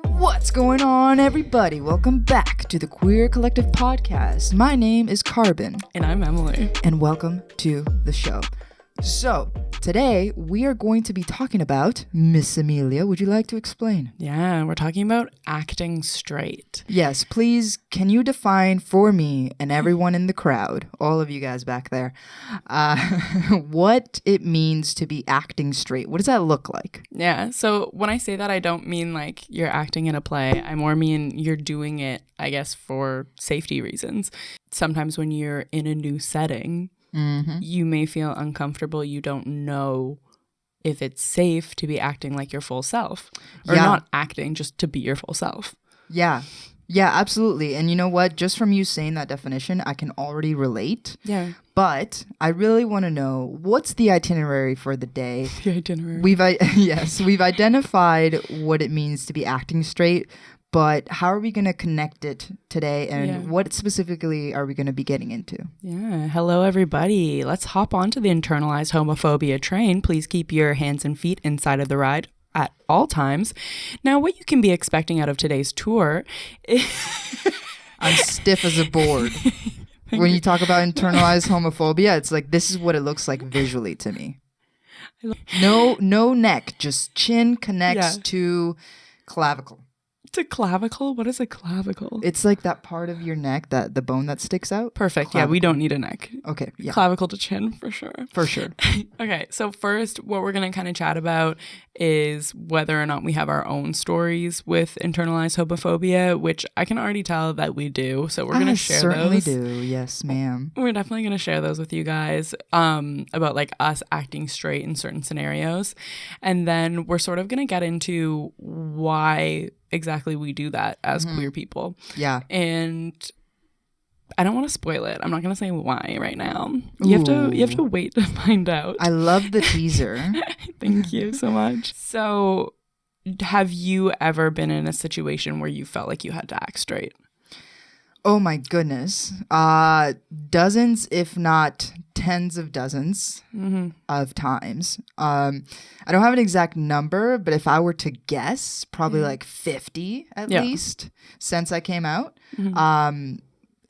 What's going on, everybody? Welcome back to the Queer Collective Podcast. My name is Karbon. And I'm Emily. And welcome to the show. So, today we are going to be talking about Miss Amelia. Would you like to explain? Yeah, we're talking about acting straight. Yes, please, can you define for me and everyone in the crowd, all of you guys back there, what it means to be acting straight? What does that look like? Yeah, so when I say that, I don't mean like you're acting in a play. I more mean you're doing it, I guess, for safety reasons. Sometimes when you're in a new setting, you may feel uncomfortable. You don't know if it's safe to be acting like your full self or not acting just to be your full self. Yeah, absolutely. And you know what? Just from you saying that definition, I can already relate. Yeah. But I really want to know, what's the itinerary for the day? The itinerary. We've identified what it means to be acting straight, but how are we going to connect it today, and what specifically are we going to be getting into? Yeah. Hello, everybody. Let's hop onto the internalized homophobia train. Please keep your hands and feet inside of the ride at all times. Now, what you can be expecting out of today's tour is... I'm stiff as a board. When you talk about internalized homophobia, it's like, this is what it looks like visually to me. No neck, just chin connects to clavicle. To clavicle? What is a clavicle? It's like that part of your neck, that the bone that sticks out. Perfect. Clavicle. Yeah, we don't need a neck. Okay. Yeah. Clavicle to chin for sure. For sure. Okay, so first, what we're going to kind of chat about is whether or not we have our own stories with internalized homophobia, which I can already tell that we do. So we're going to share those. I certainly do. Yes, ma'am. We're definitely going to share those with you guys about like us acting straight in certain scenarios. And then we're sort of going to get into why exactly we do that as queer people. Yeah. And I don't want to spoil it. I'm not going to say why right now. You have to wait to find out. I love the teaser. Thank you so much. So, have you ever been in a situation where you felt like you had to act straight? Oh my goodness. Dozens, if not tens of dozens of times. I don't have an exact number, but if I were to guess, probably like 50 at least since I came out.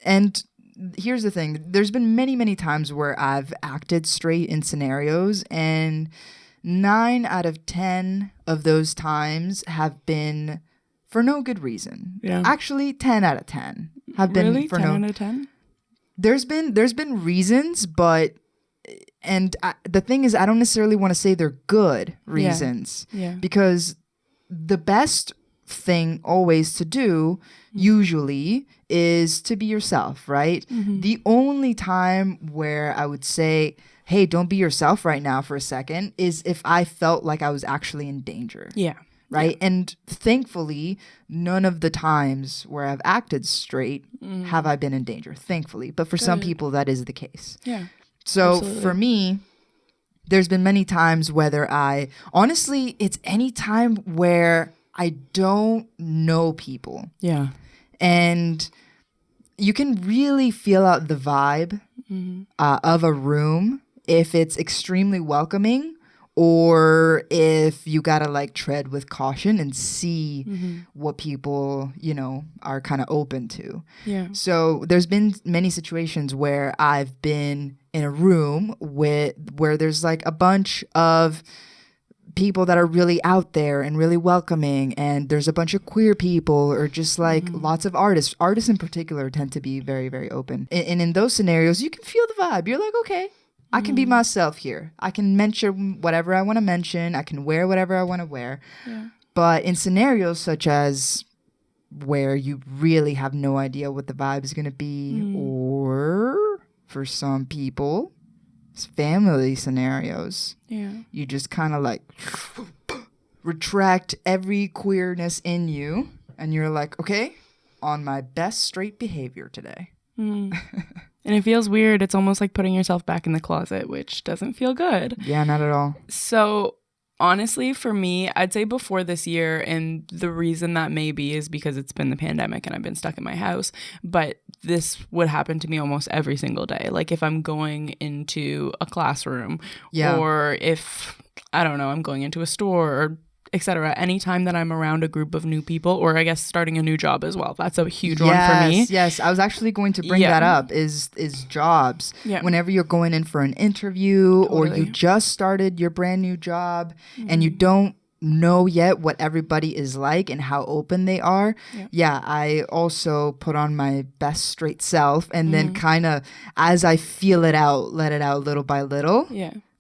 And here's the thing. There's been many, many times where I've acted straight in scenarios, and 9 out of 10 of those times have been for no good reason. Yeah. Actually, 10 out of 10 have been really? for 10 out of 10? There's been reasons, but the thing is, I don't necessarily want to say they're good reasons. Yeah. Because the best thing always to do usually is to be yourself, right? The only time where I would say, hey, don't be yourself right now for a second, is if I felt like I was actually in danger. Yeah. Right. Yeah. And thankfully, none of the times where I've acted straight have I been in danger, thankfully. But for some people, that is the case. Yeah. So for me, there's been many times honestly, it's any time where I don't know people. Yeah. And you can really feel out the vibe of a room if it's extremely welcoming, or if you gotta like tread with caution and see what people, are kind of open to. Yeah. So there's been many situations where I've been in a room where there's like a bunch of people that are really out there and really welcoming, and there's a bunch of queer people, or just like lots of artists. Artists in particular tend to be very, very open. And in those scenarios, you can feel the vibe. You're like, okay, I can be myself here. I can mention whatever I want to mention. I can wear whatever I want to wear. Yeah. But in scenarios such as where you really have no idea what the vibe is going to be, or for some people, it's family scenarios. Yeah. You just kind of like retract every queerness in you, and you're like, okay, on my best straight behavior today. And it feels weird. It's almost like putting yourself back in the closet, which doesn't feel good. Yeah, not at all. So honestly, for me, I'd say before this year, and the reason that may be is because it's been the pandemic and I've been stuck in my house, but this would happen to me almost every single day. Like if I'm going into a classroom or if, I don't know, I'm going into a store or etc. Anytime that I'm around a group of new people, or I guess starting a new job as well, that's a huge one for me. Yes, I was actually going to bring that up, is jobs. Whenever you're going in for an interview or you just started your brand new job and you don't know yet what everybody is like and how open they are. I also put on my best straight self and then kind of, as I feel it out, let it out little by little.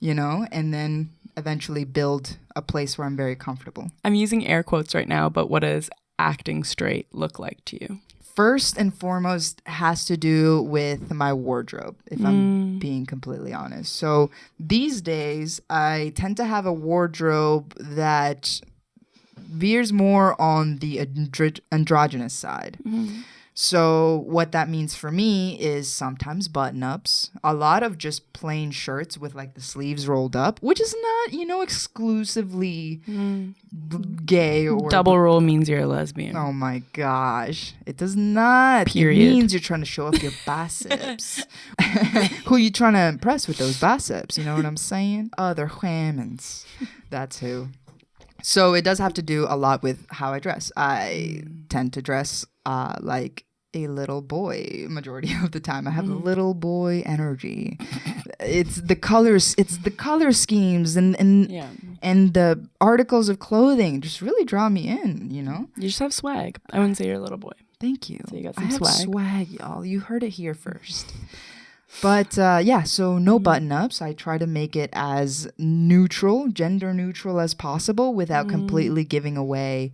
You know, and then eventually build a place where I'm very comfortable. I'm using air quotes right now, but what does acting straight look like to you? First and foremost has to do with my wardrobe, if I'm being completely honest. So these days, I tend to have a wardrobe that veers more on the androgynous side. So what that means for me is sometimes button-ups, a lot of just plain shirts with like the sleeves rolled up, which is not, you know, exclusively gay or... Double role means you're a lesbian. Oh my gosh. It does not. Period. It means you're trying to show off your biceps. Who you trying to impress with those biceps? You know what I'm saying? Other women's. That's who. So it does have to do a lot with how I dress. I tend to dress like a little boy majority of the time. I have a little boy energy. It's the colors, it's the color schemes and the articles of clothing just really draw me in, you know? You just have swag. I wouldn't say you're a little boy. Thank you. So you got some I have swag. swag, y'all. You heard it here first. But so no button-ups. I try to make it as neutral, gender neutral as possible without completely giving away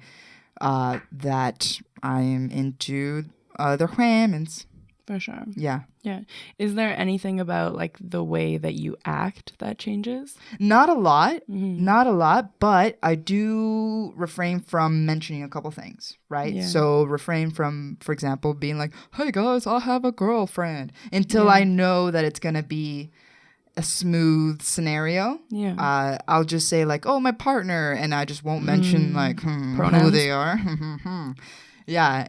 that I am into other women's. For sure. Yeah. Yeah. Is there anything about like the way that you act that changes? Not a lot. Not a lot. But I do refrain from mentioning a couple things, right? Yeah. So refrain from, for example, being like, hey guys, I have a girlfriend, until I know that it's going to be a smooth scenario. I'll just say like, oh, my partner, and I just won't mention like who they are.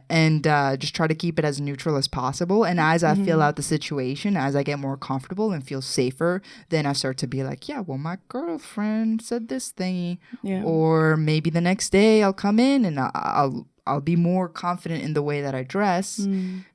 And just try to keep it as neutral as possible. And as I feel out the situation, as I get more comfortable and feel safer, then I start to be like, yeah, well, my girlfriend said this thingy. Or maybe the next day I'll come in and I'll be more confident in the way that I dress.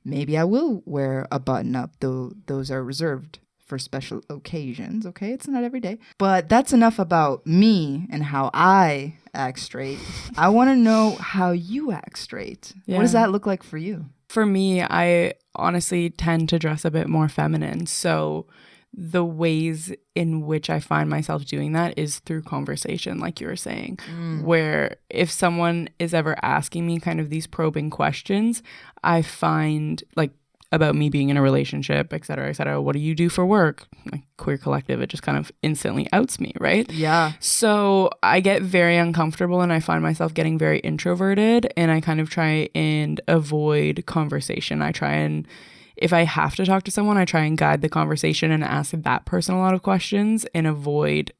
Maybe I will wear a button up, though those are reserved for special occasions. Okay, it's not every day. But that's enough about me and how I act straight. I want to know how you act straight. What does that look like for you? For me, I honestly tend to dress a bit more feminine. So the ways in which I find myself doing that is through conversation, like you were saying, where if someone is ever asking me kind of these probing questions, I find like about me being in a relationship, et cetera, what do you do for work? Like Queer Collective, it just kind of instantly outs me, right? Yeah. So I get very uncomfortable and I find myself getting very introverted, and I kind of try and avoid conversation. I try and, if I have to talk to someone, I try and guide the conversation and ask that person a lot of questions and avoid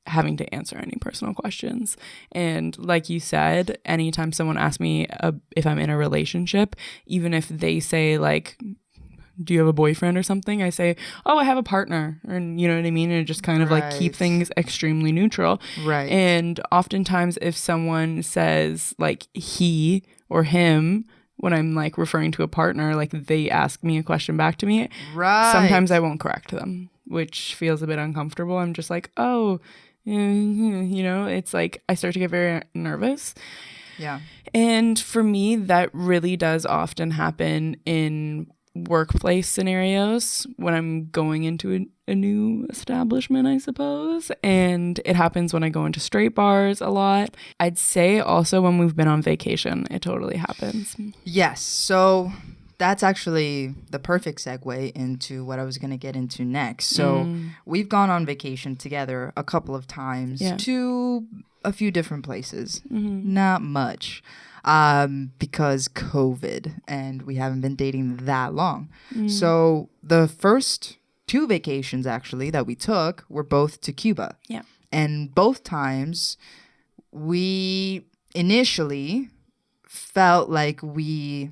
having to answer any personal questions. And like you said, anytime someone asks me if I'm in a relationship, even if they say like, do you have a boyfriend or something, I say, oh, I have a partner, and you know what I mean, and just kind of like keep things extremely neutral. And oftentimes if someone says like he or him when I'm like referring to a partner, like they ask me a question back to me, sometimes I won't correct them, which feels a bit uncomfortable. I'm just like, oh, you know, it's like I start to get very nervous. And for me, that really does often happen in workplace scenarios when I'm going into a new establishment, I suppose. And it happens when I go into straight bars a lot. I'd say also when we've been on vacation, it totally happens. Yes. So that's actually the perfect segue into what I was going to get into next. So we've gone on vacation together a couple of times to a few different places. Not much. Because COVID, and we haven't been dating that long. So the first 2 vacations actually that we took were both to Cuba. And both times we initially felt like we,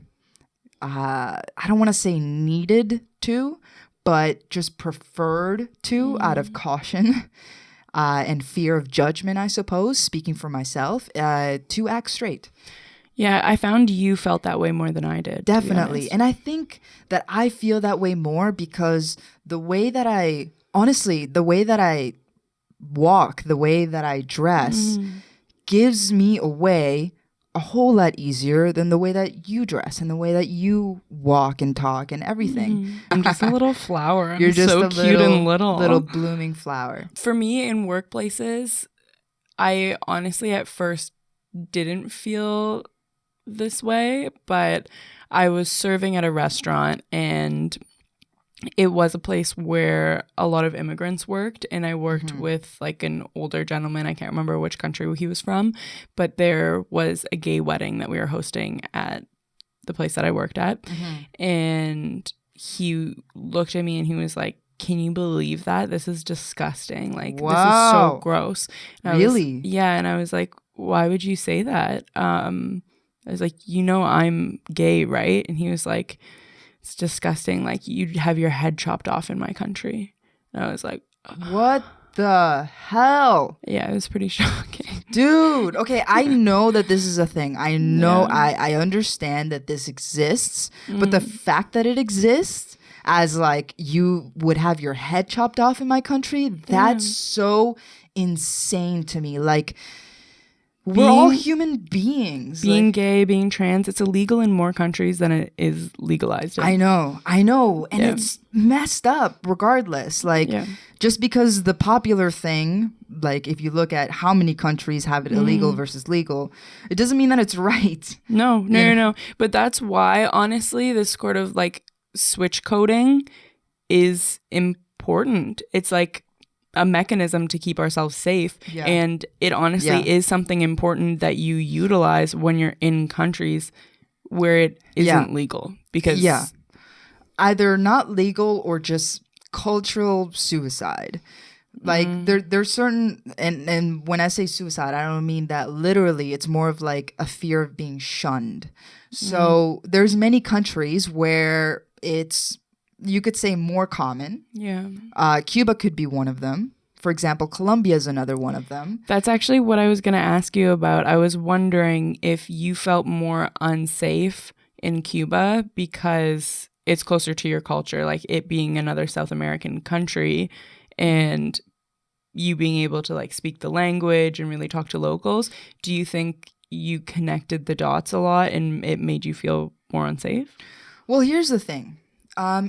I don't want to say needed to, but just preferred to out of caution. and fear of judgment, I suppose, speaking for myself, to act straight. Yeah, I found you felt that way more than I did. Definitely. And I think that I feel that way more because the way that I walk, the way that I dress gives me away a whole lot easier than the way that you dress and the way that you walk and talk and everything. I'm just a little flower. You're just so a cute and little blooming flower. For me, in workplaces, I honestly at first didn't feel this way, but I was serving at a restaurant and it was a place where a lot of immigrants worked, and I worked with like an older gentleman. I can't remember which country he was from, but there was a gay wedding that we were hosting at the place that I worked at. And he looked at me and he was like, "Can you believe that? This is disgusting. Like, this is so gross." And really? Yeah. And I was like, "Why would you say that?" I was like, "I'm gay, right?" And he was like, "It's disgusting. Like, you'd have your head chopped off in my country." And I was like, what the hell? Yeah, it was pretty shocking. Dude, okay, I know that this is a thing. I know, I understand that this exists. But the fact that it exists as, like, you would have your head chopped off in my country, that's so insane to me. Like, we're all human beings. Being like, gay, being trans, it's illegal in more countries than it is legalized in. I know. And it's messed up regardless. Like, just because the popular thing, like if you look at how many countries have it illegal versus legal, it doesn't mean that it's right. No. But that's why, honestly, this sort of like switch coding is important. It's like a mechanism to keep ourselves safe, and it honestly is something important that you utilize when you're in countries where it isn't legal, because either not legal or just cultural suicide. Like there's certain, and when I say suicide, I don't mean that literally. It's more of like a fear of being shunned. So there's many countries where it's, you could say, more common. Cuba could be one of them. For example, Colombia is another one of them. That's actually what I was going to ask you about. I was wondering if you felt more unsafe in Cuba because it's closer to your culture, like it being another South American country and you being able to like speak the language and really talk to locals. Do you think you connected the dots a lot and it made you feel more unsafe? Well, here's the thing.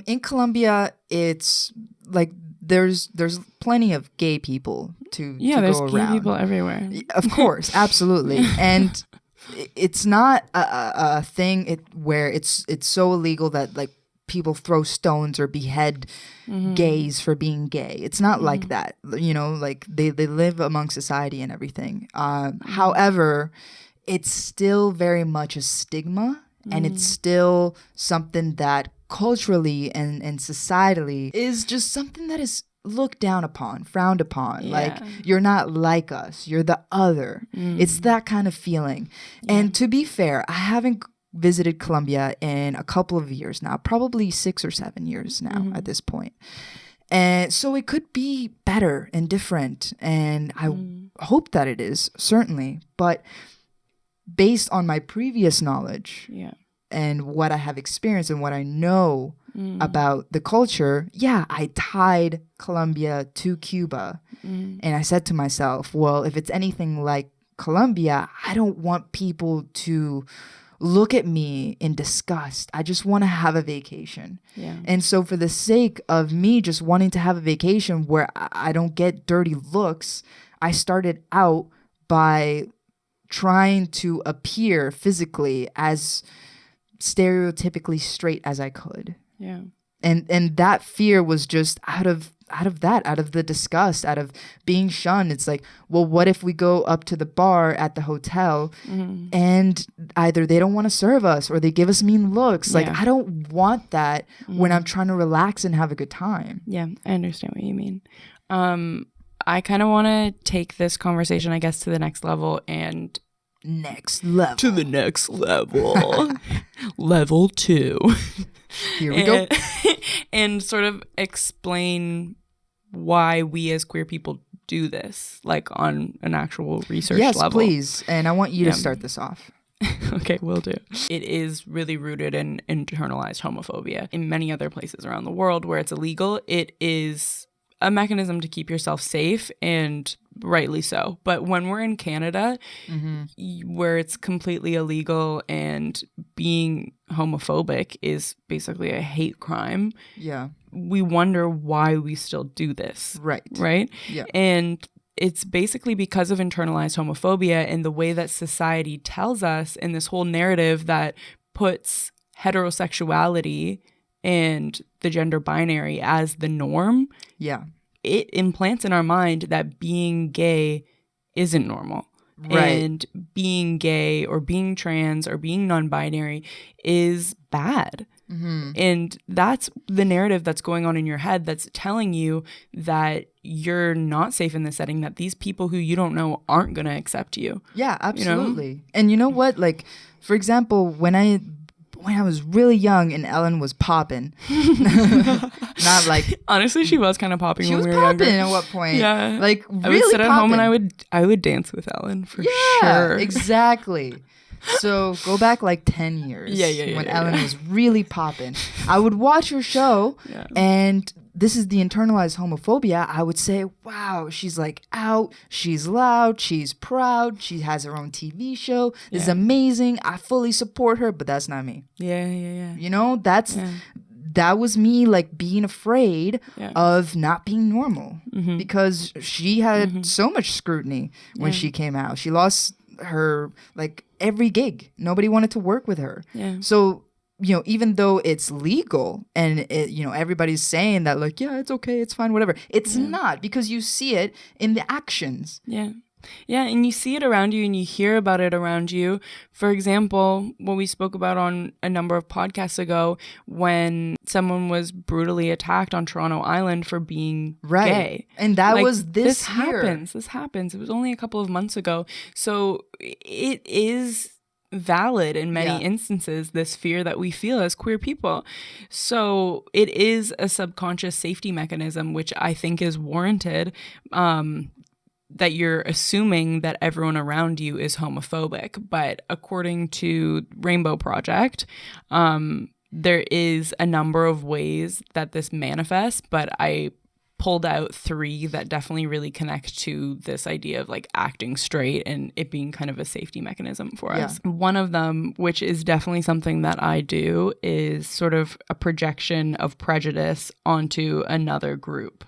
In Colombia, it's like there's plenty of gay people to go around. There's gay people everywhere. Of course, absolutely. And it's not a thing where it's so illegal that like people throw stones or behead gays for being gay. It's not like that. You know, like they live among society and everything. However, it's still very much a stigma, and it's still something that culturally and societally is just something that is looked down upon, frowned upon. Like, you're not like us, you're the other. It's that kind of feeling. And to be fair, I haven't visited Colombia in a couple of years now, probably 6 or 7 years now at this point. And so it could be better and different, and I hope that it is, certainly. But based on my previous knowledge and what I have experienced and what I know about the culture, I tied Colombia to Cuba. And I said to myself, well, if it's anything like Colombia, I don't want people to look at me in disgust. I just want to have a vacation. And so for the sake of me just wanting to have a vacation where I don't get dirty looks, I started out by trying to appear physically as stereotypically straight as I could. And that fear was just out of the disgust, out of being shunned. It's like, well, what if we go up to the bar at the hotel and either they don't want to serve us or they give us mean looks. Like, I don't want that when I'm trying to relax and have a good time. I understand what you mean. I kind of want to take this conversation, I guess, to the next level and to the next level. Level 2. Here we go. And sort of explain why we as queer people do this, like on an actual research level? Yes, please. And I want you to start this off. Okay, will do. It is really rooted in internalized homophobia. In many other places around the world where it's illegal, it is a mechanism to keep yourself safe, and rightly so. But when we're in Canada, where it's completely illegal and being homophobic is basically a hate crime, we wonder why we still do this. Right? Yeah. And it's basically because of internalized homophobia and the way that society tells us in this whole narrative that puts heterosexuality and the gender binary as the norm. Yeah. It implants in our mind that being gay isn't normal. Right. And being gay or being trans or being non-binary is bad. And that's the narrative that's going on in your head that's telling you that you're not safe in this setting, that these people who you don't know aren't going to accept you. Yeah, absolutely. You know? And you know what? Like, for example, when I was really young and Ellen was popping, not like... Honestly, she was kind of popping when we were younger. She was popping at what point? Yeah. Like, really I would sit at home and I would dance with Ellen for sure. Yeah, exactly. So go back like 10 years when Ellen was really popping. I would watch her show and this is the internalized homophobia. I would say, wow, she's like out, she's loud, she's proud, she has her own TV show. This is amazing. I fully support her, but that's not me. Yeah. You know, that was me like being afraid of not being normal because she had so much scrutiny when she came out. She lost her like every gig. Nobody wanted to work with her. So, you know, even though it's legal and it, you know, everybody's saying that like, yeah, it's okay, it's fine, whatever. It's not, because you see it in the actions. Yeah, and you see it around you and you hear about it around you. For example, what we spoke about on a number of podcasts ago, when someone was brutally attacked on Toronto Island for being gay. And that was this year. This happens. It was only a couple of months ago. So it is valid in many instances, this fear that we feel as queer people. So it is a subconscious safety mechanism, which I think is warranted. That you're assuming that everyone around you is homophobic. But according to Rainbow Project, there is a number of ways that this manifests, but I pulled out 3 that definitely really connect to this idea of like acting straight and it being kind of a safety mechanism for us. One of them, which is definitely something that I do, is sort of a projection of prejudice onto another group.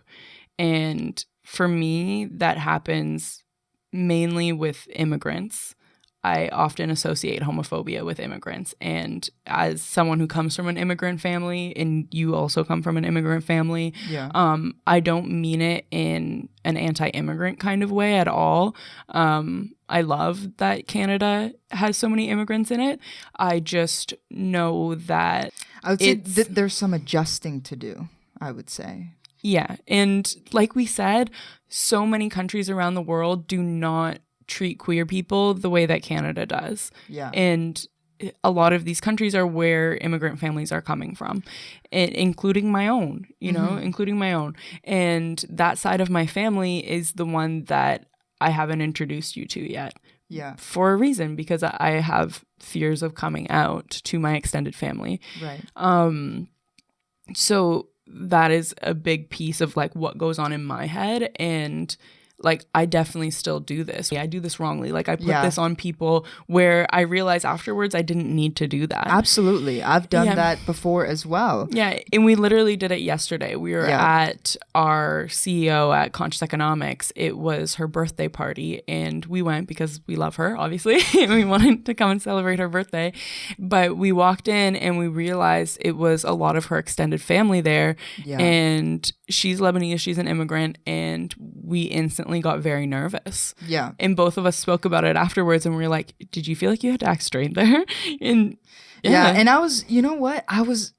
And for me, that happens mainly with immigrants. I often associate homophobia with immigrants. And as someone who comes from an immigrant family, and you also come from an immigrant family, I don't mean it in an anti-immigrant kind of way at all. I love that Canada has so many immigrants in it. I just know that I would say there's some adjusting to do, I would say. Yeah. And like we said, so many countries around the world do not treat queer people the way that Canada does. Yeah. And a lot of these countries are where immigrant families are coming from, including my own, including my own. And that side of my family is the one that I haven't introduced you to yet. Yeah. For a reason, because I have fears of coming out to my extended family. Right. So that is a big piece of like what goes on in my head. And like, I definitely still do this. I do this wrongly. Like, I put this on people where I realize afterwards I didn't need to do that. Absolutely. I've done that before as well. Yeah. And we literally did it yesterday. We were at our CEO at Conscious Economics. It was her birthday party. And we went because we love her, obviously. We wanted to come and celebrate her birthday. But we walked in and we realized it was a lot of her extended family there. Yeah. And she's Lebanese. She's an immigrant. And we instantly got very nervous. Yeah. And both of us spoke about it afterwards and we were like, did you feel like you had to act straight there? And and I was, you know what? I was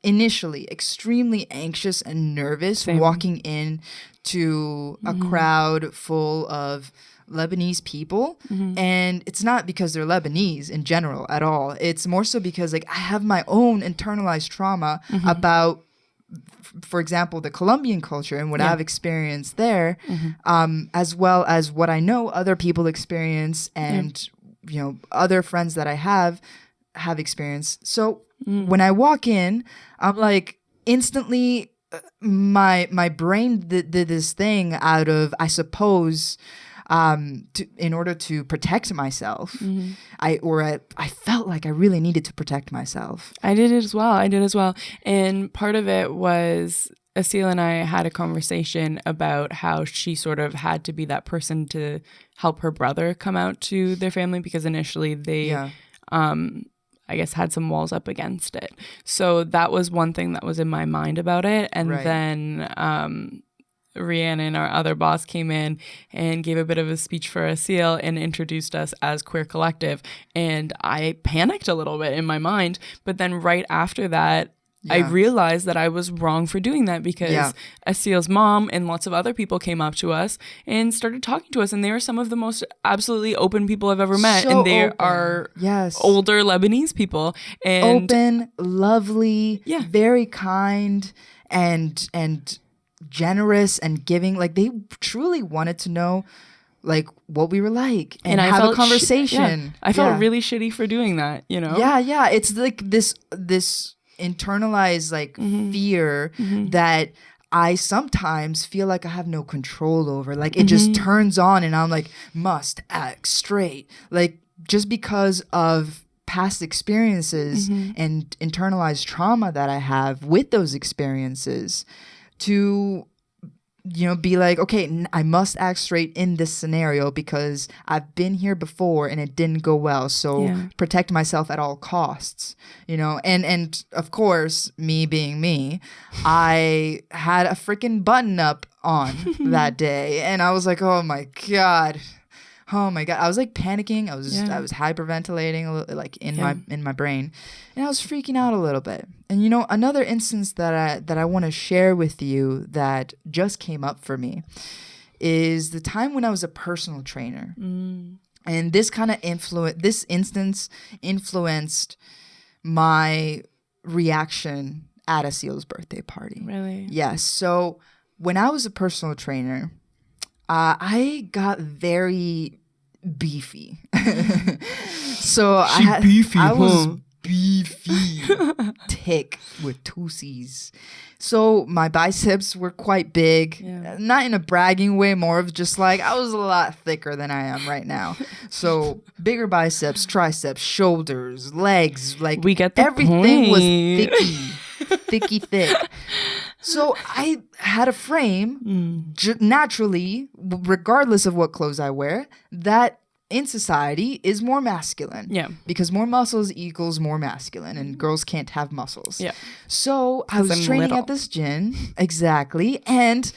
initially extremely anxious and nervous walking in to a crowd full of Lebanese people. And it's not because they're Lebanese in general at all. It's more so because like I have my own internalized trauma about for example, the Colombian culture and what I've experienced there, as well as what I know other people experience and, you know, other friends that I have experienced. So when I walk in, I'm like instantly my brain did this thing out of, I suppose, in order to protect myself. I felt like I really needed to protect myself. I did as well. And part of it was Asil and I had a conversation about how she sort of had to be that person to help her brother come out to their family, because initially they I guess had some walls up against it. So that was one thing that was in my mind about it. And then Rhiannon, our other boss, came in and gave a bit of a speech for Asil and introduced us as Queer Collective. And I panicked a little bit in my mind. But then right after that, I realized that I was wrong for doing that, because Asil's mom and lots of other people came up to us and started talking to us. And they were some of the most absolutely open people I've ever met. And they are older Lebanese people. And open, lovely, very kind, and generous and giving. Like, they truly wanted to know like what we were like and have a conversation. I felt really shitty for doing that, you know? Yeah. It's like this internalized like fear that I sometimes feel like I have no control over. Like it just turns on and I'm like, must act straight. Like just because of past experiences and internalized trauma that I have with those experiences, to, you know, be like, okay, I must act straight in this scenario because I've been here before and it didn't go well. So protect myself at all costs, you know? And of course, me being me, I had a freaking button up on that day. And I was like, oh my God. I was like panicking. I was hyperventilating a little, like in my brain, and I was freaking out a little bit. And you know, another instance that I want to share with you that just came up for me is the time when I was a personal trainer. And this kind of instance influenced my reaction at Asil's birthday party. Really? Yes. So when I was a personal trainer, I got very beefy. So I was beefy, thick with two C's. So my biceps were quite big, not in a bragging way, more of just like I was a lot thicker than I am right now. So bigger biceps, triceps, shoulders, legs, like we get the everything point. Was thick. So I had a frame, naturally, regardless of what clothes I wear, that in society is more masculine. Yeah. Because more muscles equals more masculine, and girls can't have muscles. Yeah. So I was training at this gym. Exactly. And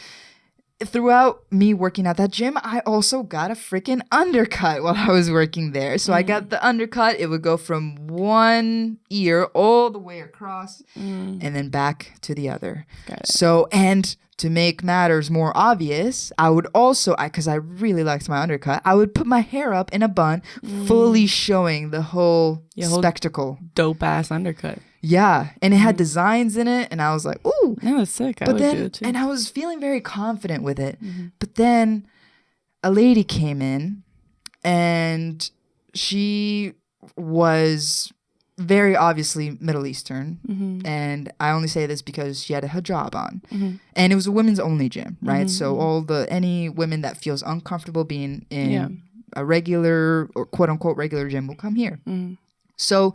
throughout me working at that gym, I also got a freaking undercut while I was working there. So I got the undercut. It would go from one ear all the way across and then back to the other. Got it. So, and to make matters more obvious, I would also, because I really liked my undercut, I would put my hair up in a bun, fully showing the whole spectacle. Dope ass undercut. Yeah, and it had designs in it, and I was like, ooh. That was sick. I would do it too. And I was feeling very confident with it. But then a lady came in, and she was very obviously Middle Eastern. And I only say this because she had a hijab on. And it was a women's only gym, right? So any women that feels uncomfortable being in a regular or quote unquote regular gym will come here. So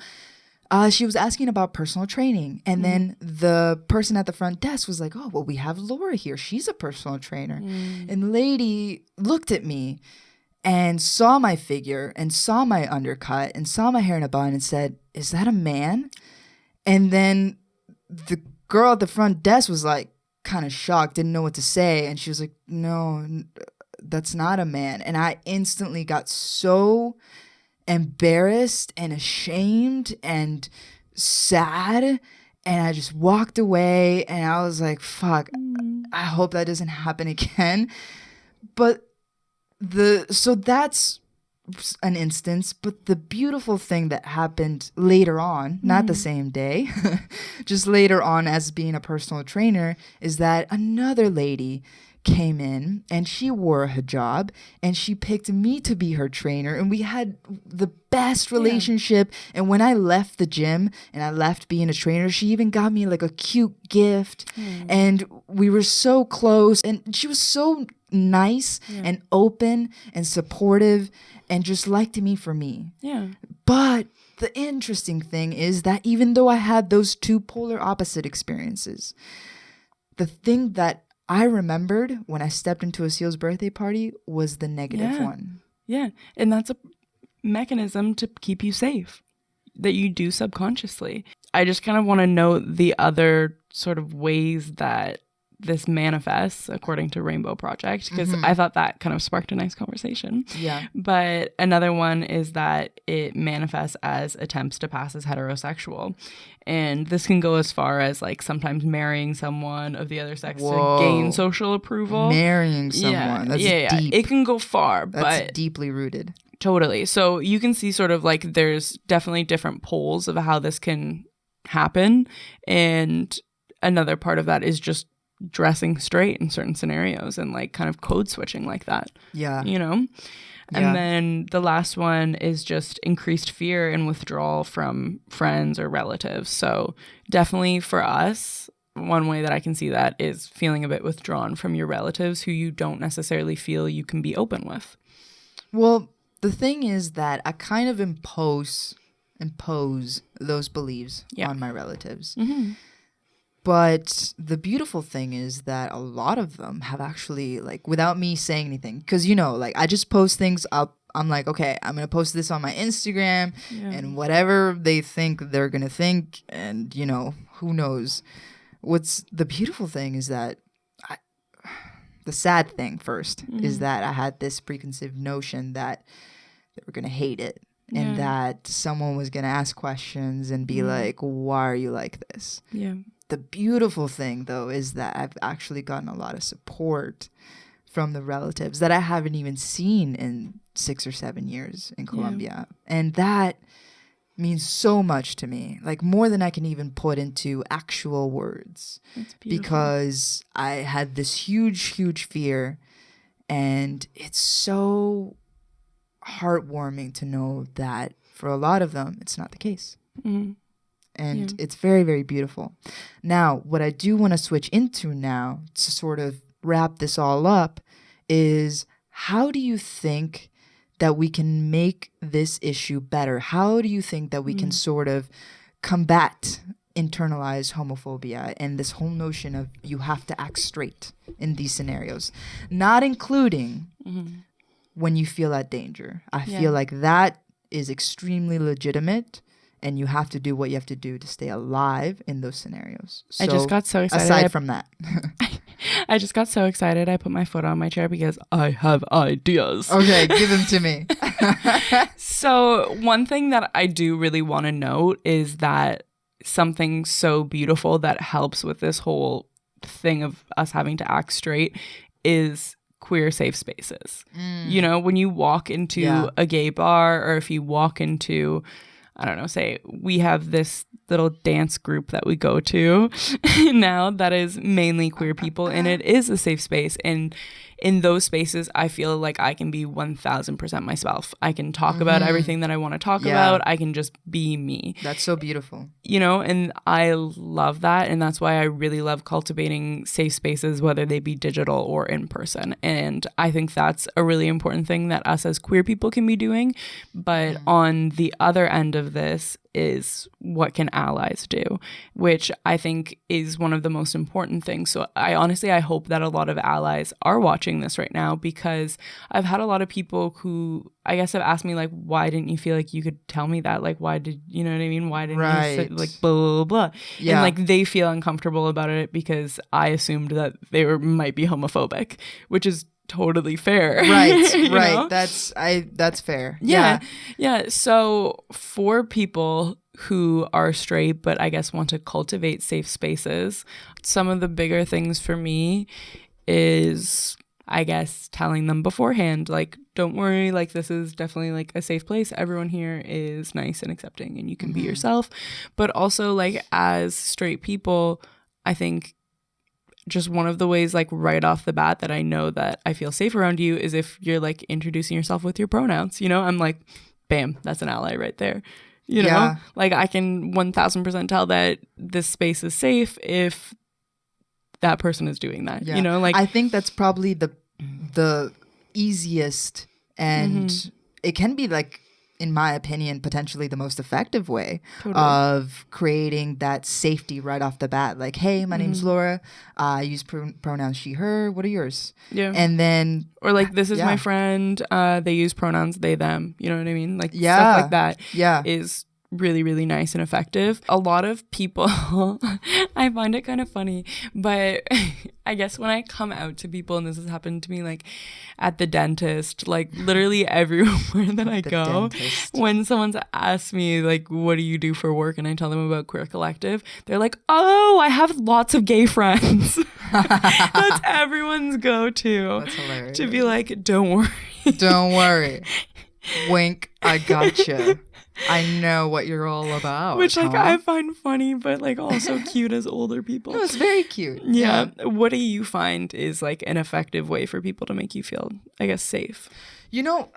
she was asking about personal training. And then the person at the front desk was like, oh, well, we have Laura here. She's a personal trainer. And the lady looked at me and saw my figure and saw my undercut and saw my hair in a bun and said, is that a man? And then the girl at the front desk was like kind of shocked, didn't know what to say. And she was like, no, that's not a man. And I instantly got so embarrassed and ashamed and sad, and I just walked away, and I was like, fuck, I hope that doesn't happen again. But so that's an instance, but the beautiful thing that happened later on, not the same day, just later on as being a personal trainer, is that another lady came in and she wore a hijab and she picked me to be her trainer, and we had the best relationship. And when I left the gym and I left being a trainer, she even got me like a cute gift, and we were so close, and she was so nice and open and supportive and just liked me for me. But the interesting thing is that even though I had those two polar opposite experiences, the thing that I remembered when I stepped into a SEAL's birthday party was the negative one. And that's a mechanism to keep you safe that you do subconsciously. I just kind of want to note the other sort of ways that this manifests according to Rainbow Project, because I thought that kind of sparked a nice conversation. But another one is that it manifests as attempts to pass as heterosexual, and this can go as far as like sometimes marrying someone of the other sex to gain social approval. Marrying someone, that's deep. It can go far, that's but deeply rooted. Totally. So you can see sort of like there's definitely different poles of how this can happen, and another part of that is just dressing straight in certain scenarios and like kind of code switching like that. You know? And then the last one is just increased fear and withdrawal from friends or relatives. So definitely for us, one way that I can see that is feeling a bit withdrawn from your relatives who you don't necessarily feel you can be open with. Well, the thing is that I kind of impose those beliefs on my relatives. But the beautiful thing is that a lot of them have actually, like, without me saying anything, because, you know, like, I just post things up. I'm like, okay, I'm going to post this on my Instagram and whatever they think they're going to think. And, you know, who knows? What's the beautiful thing is that the sad thing first is that I had this preconceived notion that they were going to hate it. And that someone was going to ask questions and be like, why are you like this? The beautiful thing, though, is that I've actually gotten a lot of support from the relatives that I haven't even seen in 6 or 7 years in Colombia. And that means so much to me, like more than I can even put into actual words. Because I had this huge, huge fear. And it's so heartwarming to know that for a lot of them, it's not the case. And it's very, very beautiful. Now, what I do want to switch into now to sort of wrap this all up is, how do you think that we can make this issue better? How do you think that we can sort of combat internalized homophobia and this whole notion of you have to act straight in these scenarios, not including when you feel that danger? I feel like that is extremely legitimate. And you have to do what you have to do to stay alive in those scenarios. So, I just got so excited. Aside from that. I just got so excited. I put my foot on my chair because I have ideas. Okay, give them to me. So one thing that I do really want to note is that something so beautiful that helps with this whole thing of us having to act straight is queer safe spaces. You know, when you walk into a gay bar, or if you walk into, I don't know, say we have this little dance group that we go to now that is mainly queer people, and it is a safe space. And in those spaces, I feel like I can be 1000% myself. I can talk about everything that I want to talk about. I can just be me. That's so beautiful. You know, and I love that. And that's why I really love cultivating safe spaces, whether they be digital or in person. And I think that's a really important thing that us as queer people can be doing. But on the other end of this is, what can allies do, which I think is one of the most important things. So I hope that a lot of allies are watching this right now, because I've had a lot of people who I guess have asked me, like, why didn't you feel like you could tell me that? Like, why did, you know what I mean? Why didn't you say, like, blah, blah, blah. And like, they feel uncomfortable about it because I assumed that they might be homophobic, which is totally fair. Right. know? That's fair. Yeah. So for people who are straight but I guess want to cultivate safe spaces, some of the bigger things for me is I guess telling them beforehand, like, don't worry, like, this is definitely like a safe place. Everyone here is nice and accepting and you can be yourself. But also, like, as straight people, I think just one of the ways, like, right off the bat that I know that I feel safe around you is if you're like introducing yourself with your pronouns, you know. I'm like, bam, that's an ally right there, you know. Like, I can 1000% tell that this space is safe if that person is doing that, you know. Like, I think that's probably the easiest, and it can be, like, in my opinion, potentially the most effective way of creating that safety right off the bat. Like, hey, my name's Laura. I use pronouns she, her. What are yours? Yeah. And then... Or, like, this is my friend. They use pronouns they, them. You know what I mean? Like, stuff like that is really, really nice and effective. A lot of people, I find it kind of funny, but I guess when I come out to people, and this has happened to me, like, at the dentist, like, literally everywhere that I go, when someone's asked me, like, what do you do for work, and I tell them about Queer Collective, they're like, oh, I have lots of gay friends. That's everyone's go-to. That's hilarious. To be like, don't worry. Don't worry. Wink, I gotcha. I know what you're all about. Which, like, I find funny, but, like, also cute as older people. No, it's very cute. Yeah. What do you find is, like, an effective way for people to make you feel, I guess, safe? You know,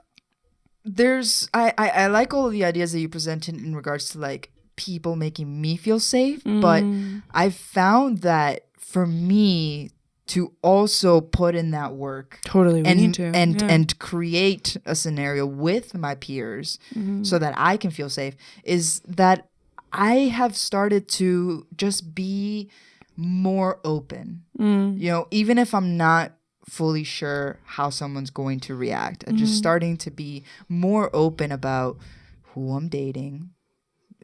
I like all of the ideas that you presented in regards to, like, people making me feel safe, but I've found that for me to also put in that work and create a scenario with my peers so that I can feel safe, is that I have started to just be more open. You know, even if I'm not fully sure how someone's going to react, I'm just starting to be more open about who I'm dating.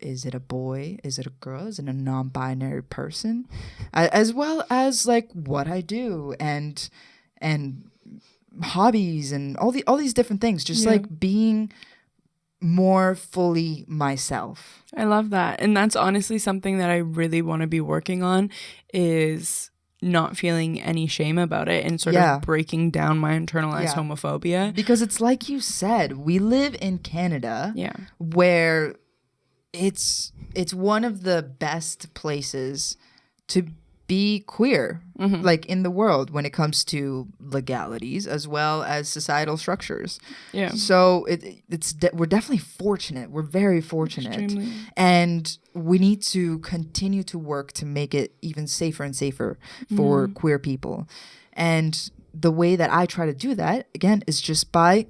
Is it a boy? Is it a girl? Is it a non-binary person? As well as, like, what I do and hobbies and all these different things. Just like being more fully myself. I love that. And that's honestly something that I really want to be working on, is not feeling any shame about it and sort of breaking down my internalized homophobia. Because it's like you said, we live in Canada where it's one of the best places to be queer, like, in the world when it comes to legalities as well as societal structures. Yeah. So we're definitely fortunate. We're very fortunate. Extremely. And we need to continue to work to make it even safer and safer for queer people. And the way that I try to do that, again, is just by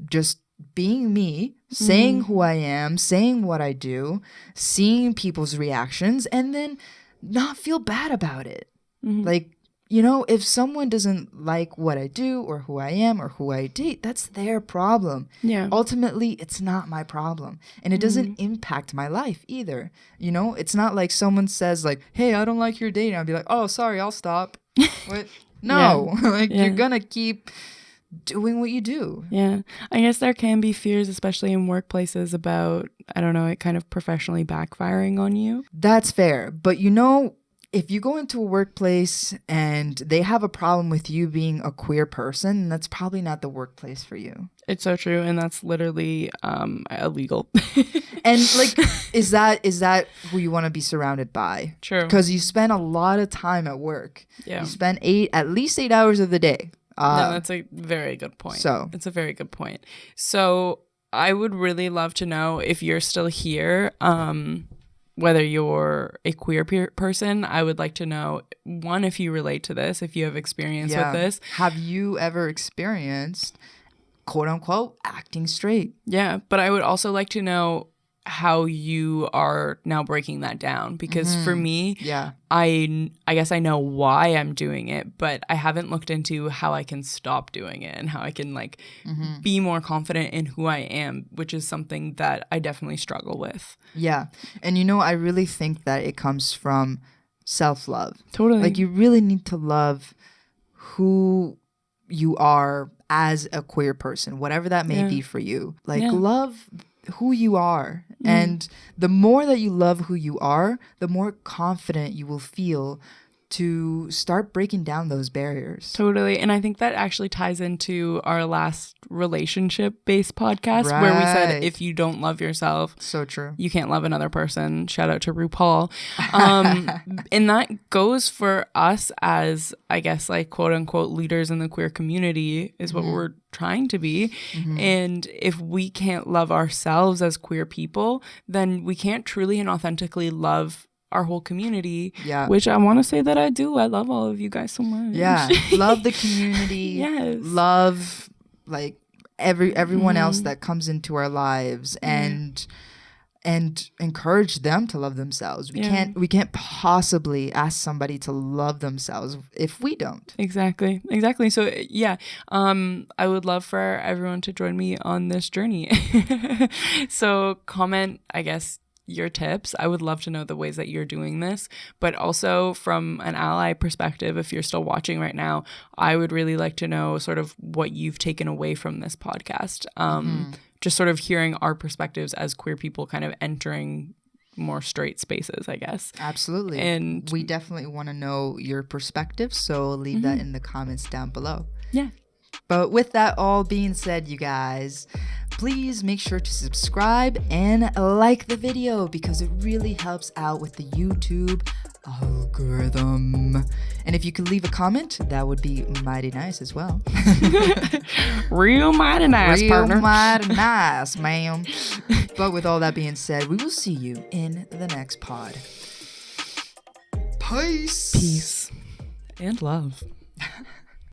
just being me, saying who I am, saying what I do, seeing people's reactions, and then not feel bad about it. Like, you know, if someone doesn't like what I do or who I am or who I date, that's their problem. Yeah. Ultimately, it's not my problem. And it doesn't impact my life either. You know, it's not like someone says, like, hey, I don't like your dating. I'll be like, oh, sorry, I'll stop. What? No. You're going to keep doing what you do. Yeah. I guess there can be fears, especially in workplaces, about, I don't know, it kind of professionally backfiring on you. That's fair. But, you know, if you go into a workplace and they have a problem with you being a queer person, that's probably not the workplace for you. It's so true. And that's literally illegal. And, like, is that who you want to be surrounded by? True. Because you spend a lot of time at work. Yeah. You spend at least 8 hours of the day. No, that's a very good point. It's a very good point. So I would really love to know if you're still here, whether you're a queer person. I would like to know, one, if you relate to this, if you have experience with this. Have you ever experienced, quote unquote, acting straight? Yeah, but I would also like to know how you are now breaking that down, because for me, I guess I know why I'm doing it, but I haven't looked into how I can stop doing it and how I can, like, be more confident in who I am, which is something that I definitely struggle with. Yeah. And, you know, I really think that it comes from self-love. Totally. Like, you really need to love who you are as a queer person, whatever that may be for you. Like, love who you are. And the more that you love who you are, the more confident you will feel to start breaking down those barriers. Totally. And I think that actually ties into our last relationship-based podcast where we said, if you don't love yourself, so true, you can't love another person. Shout out to RuPaul. And that goes for us as, I guess, like, quote unquote, leaders in the queer community is what we're trying to be. And if we can't love ourselves as queer people, then we can't truly and authentically love our whole community, which I want to say that I do. I love all of you guys so much. Yeah, love the community. Yes, love like everyone else that comes into our lives, and encourage them to love themselves. We can't possibly ask somebody to love themselves if we don't. Exactly. So I would love for everyone to join me on this journey. So comment, I guess, your tips. I would love to know the ways that you're doing this, but also from an ally perspective, if you're still watching right now, I would really like to know sort of what you've taken away from this podcast. Just sort of hearing our perspectives as queer people kind of entering more straight spaces, I guess. Absolutely. And we definitely want to know your perspective, so leave that in the comments down below. Yeah. But with that all being said, you guys, please make sure to subscribe and like the video because it really helps out with the YouTube algorithm. And if you could leave a comment, that would be mighty nice as well. Real mighty nice, partner. Real mighty nice, ma'am. But with all that being said, we will see you in the next pod. Peace. Peace. And love.